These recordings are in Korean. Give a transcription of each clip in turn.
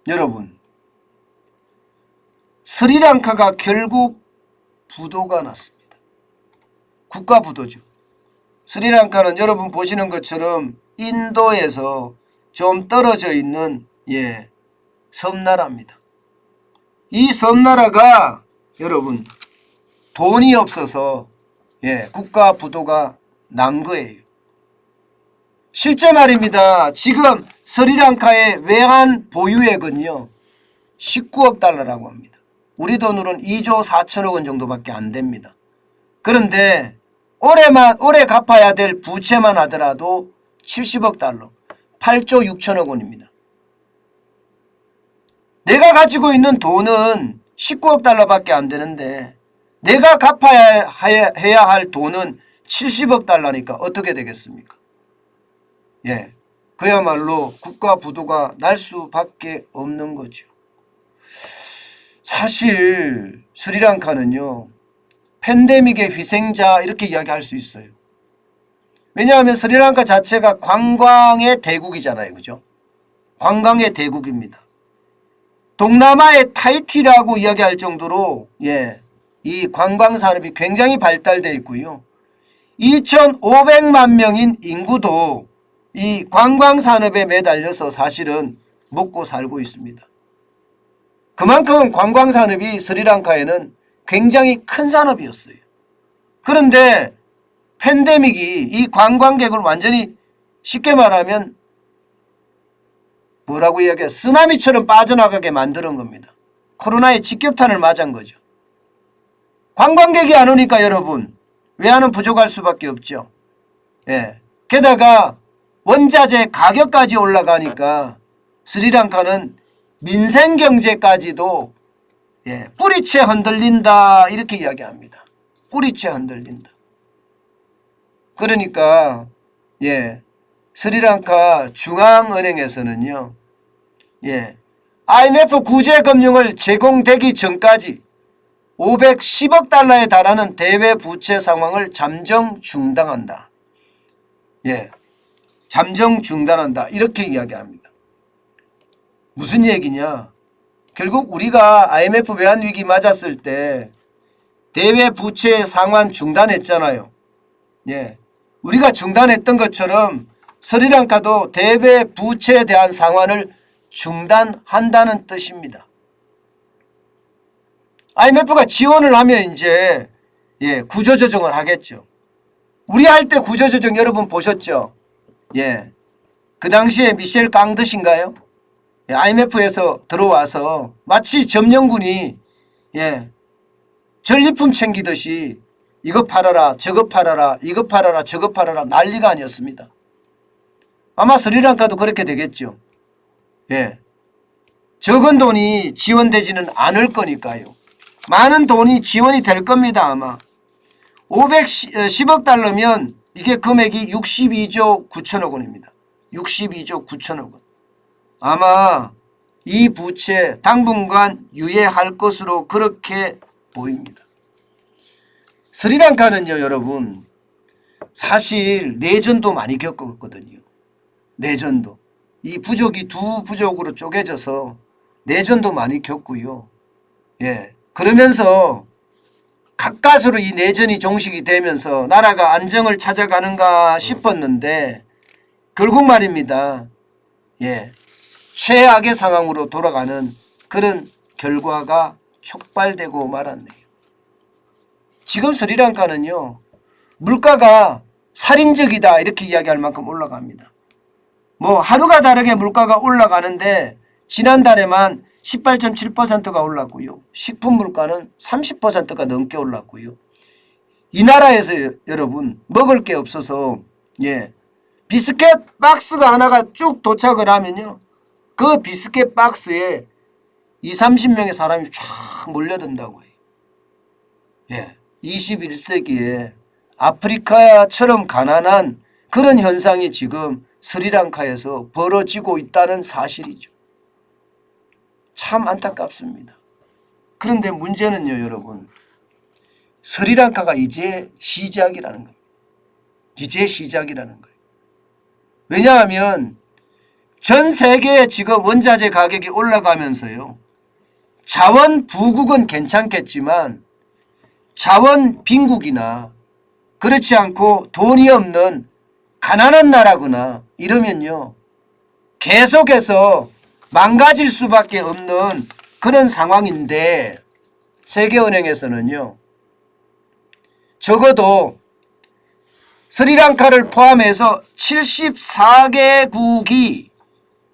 여러분, 스리랑카가 결국 부도가 났습니다. 국가 부도죠. 스리랑카는 여러분 보시는 것처럼 인도에서 좀 떨어져 있는 섬나라입니다. 이 섬나라가 여러분 돈이 없어서 국가 부도가 난 거예요. 실제 말입니다. 지금 스리랑카의 외환 보유액은요 19억 달러라고 합니다. 우리 돈으로는 2조 4천억 원 정도밖에 안 됩니다. 그런데 올해 갚아야 될 부채만 하더라도 70억 달러, 8조 6천억 원입니다. 내가 가지고 있는 돈은 19억 달러밖에 안 되는데 내가 갚아야 해야 할 돈은 70억 달러니까 어떻게 되겠습니까? 그야말로 국가 부도가 날 수밖에 없는 거죠. 사실 스리랑카는요 팬데믹의 희생자 이렇게 이야기할 수 있어요. 왜냐하면 스리랑카 자체가 관광의 대국이잖아요. 그죠? 관광의 대국입니다. 동남아의 타이티라고 이야기할 정도로 이 관광산업이 굉장히 발달되어 있고요. 2,500만 명인 인구도 이 관광산업에 매달려서 사실은 먹고 살고 있습니다. 그만큼 관광산업이 스리랑카에는 굉장히 큰 산업이었어요. 그런데 팬데믹이 이 관광객을 완전히 쉽게 말하면 뭐라고 이야기해요? 쓰나미처럼 빠져나가게 만드는 겁니다. 코로나의 직격탄을 맞은 거죠. 관광객이 안 오니까 여러분 외환은 부족할 수밖에 없죠. 게다가 원자재 가격까지 올라가니까 스리랑카는 민생경제까지도 뿌리채 흔들린다 이렇게 이야기합니다. 뿌리채 흔들린다. 그러니까 스리랑카 중앙은행에서는요 IMF 구제금융을 제공되기 전까지 510억 달러에 달하는 대외 부채 상황을 잠정 중단한다. 잠정 중단한다 이렇게 이야기합니다. 무슨 얘기냐? 결국 우리가 IMF 외환위기 맞았을 때 대외 부채 상환 중단했잖아요. 우리가 중단했던 것처럼 스리랑카도 대외 부채에 대한 상환을 중단한다는 뜻입니다. IMF가 지원을 하면 이제 구조조정을 하겠죠. 우리 할 때 구조조정 여러분 보셨죠? 그 당시에 미셸 깡드신가요? IMF에서 들어와서 마치 점령군이 전리품 챙기듯이 이거 팔아라 저거 팔아라 이거 팔아라 저거 팔아라 난리가 아니었습니다. 아마 스리랑카도 그렇게 되겠죠. 적은 돈이 지원되지는 않을 거니까요. 많은 돈이 지원이 될 겁니다. 아마 510억 달러면 이게 금액이 62조 9천억 원입니다. 62조 9천억 원. 아마 이 부채 당분간 유예할 것으로 그렇게 보입니다. 스리랑카는요 여러분 사실 내전도 많이 겪었거든요. 내전도. 이 부족이 두 부족으로 쪼개져서 내전도 많이 겪고요. 그러면서 가까스로 이 내전이 종식이 되면서 나라가 안정을 찾아가는가 싶었는데 결국 말입니다. 최악의 상황으로 돌아가는 그런 결과가 촉발되고 말았네요. 지금 스리랑카는요 물가가 살인적이다 이렇게 이야기할 만큼 올라갑니다. 뭐 하루가 다르게 물가가 올라가는데 지난달에만 18.7%가 올랐고요. 식품 물가는 30%가 넘게 올랐고요. 이 나라에서 여러분 먹을 게 없어서 비스켓 박스가 하나가 쭉 도착을 하면요. 그 비스켓 박스에 20-30명의 사람이 쫙 몰려든다고 해요. 21세기에 아프리카처럼 가난한 그런 현상이 지금 스리랑카에서 벌어지고 있다는 사실이죠. 참 안타깝습니다. 그런데 문제는요 여러분 스리랑카가 이제 시작이라는 겁니다. 이제 시작이라는 거예요. 왜냐하면 전 세계에 지금 원자재 가격이 올라가면서요. 자원 부국은 괜찮겠지만 자원 빈국이나 그렇지 않고 돈이 없는 가난한 나라구나 이러면요. 계속해서 망가질 수밖에 없는 그런 상황인데 세계은행에서는요. 적어도 스리랑카를 포함해서 74개국이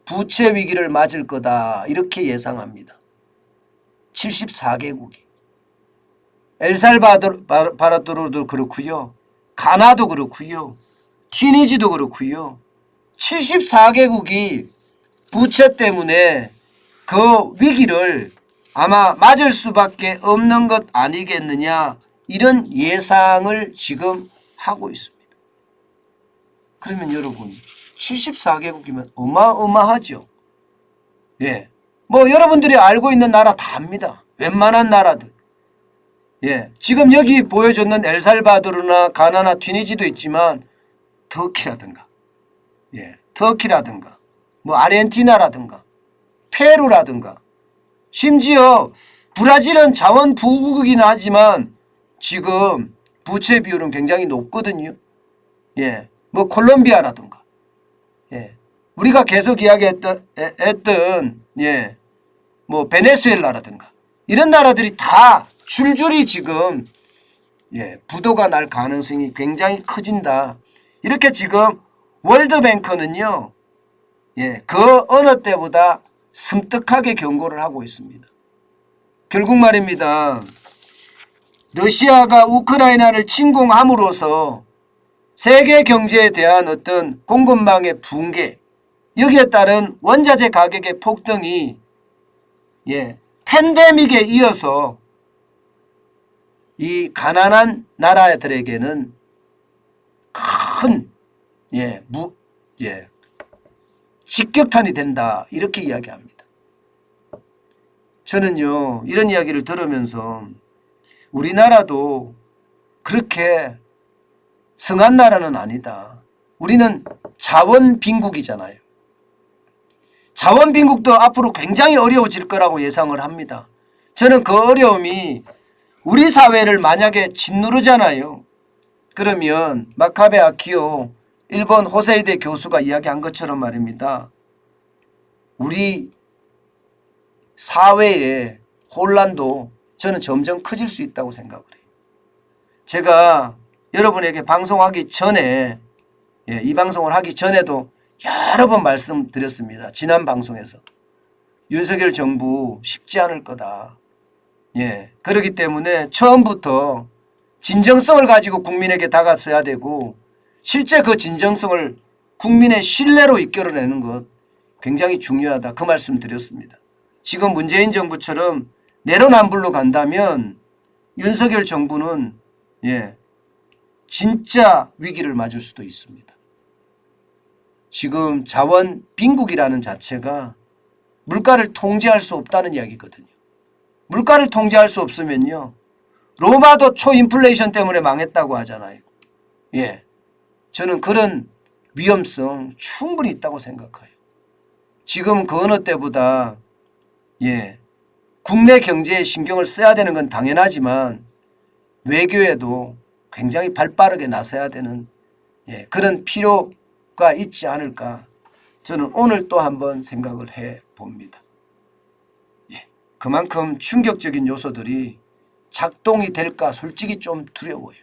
부채 위기를 맞을 거다 이렇게 예상합니다. 74개국이. 엘살바도르도 그렇고요. 가나도 그렇고요. 튀니지도 그렇고요. 74개국이 부채 때문에 그 위기를 아마 맞을 수밖에 없는 것 아니겠느냐 이런 예상을 지금 하고 있습니다. 그러면 여러분 74개국이면 어마어마하죠. 예, 뭐 여러분들이 알고 있는 나라 다 합니다. 웬만한 나라들. 예, 지금 여기 보여줬는 엘살바도르나 가나나 튀니지도 있지만 터키라든가, 예, 터키라든가, 뭐 아르헨티나라든가, 페루라든가, 심지어 브라질은 자원 부국이긴 하지만 지금 부채 비율은 굉장히 높거든요. 예, 뭐 콜롬비아라든가, 예, 우리가 계속 이야기했던 예, 뭐 베네수엘라라든가 이런 나라들이 다 줄줄이 지금 예, 부도가 날 가능성이 굉장히 커진다. 이렇게 지금 월드뱅크는요. 예, 그 어느 때보다 섬뜩하게 경고를 하고 있습니다. 결국 말입니다. 러시아가 우크라이나를 침공함으로써 세계 경제에 대한 어떤 공급망의 붕괴, 여기에 따른 원자재 가격의 폭등이 예, 팬데믹에 이어서 이 가난한 나라들에게는 큰 직격탄이 된다 이렇게 이야기합니다. 저는요 이런 이야기를 들으면서 우리나라도 그렇게 성한 나라는 아니다. 우리는 자원 빈국이잖아요. 자원 빈국도 앞으로 굉장히 어려워질 거라고 예상을 합니다. 저는 그 어려움이 우리 사회를 만약에 짓누르잖아요. 그러면 마카베 아키오 일본 호세이데 교수가 이야기한 것처럼 말입니다. 우리 사회의 혼란도 저는 점점 커질 수 있다고 생각을 해요. 제가 여러분에게 방송하기 전에 이 방송을 하기 전에도 여러 번 말씀드렸습니다. 지난 방송에서. 윤석열 정부 쉽지 않을 거다. 예, 그렇기 때문에 처음부터 진정성을 가지고 국민에게 다가서야 되고 실제 그 진정성을 국민의 신뢰로 이끌어내는 것 굉장히 중요하다. 그 말씀 드렸습니다. 지금 문재인 정부처럼 내로남불로 간다면 윤석열 정부는 진짜 위기를 맞을 수도 있습니다. 지금 자원 빈국이라는 자체가 물가를 통제할 수 없다는 이야기거든요. 물가를 통제할 수 없으면요. 로마도 초인플레이션 때문에 망했다고 하잖아요. 예, 저는 그런 위험성 충분히 있다고 생각해요. 지금 그 어느 때보다 국내 경제에 신경을 써야 되는 건 당연하지만 외교에도 굉장히 발빠르게 나서야 되는 그런 필요가 있지 않을까 저는 오늘 또 한번 생각을 해봅니다. 그만큼 충격적인 요소들이 작동이 될까 솔직히 좀 두려워요.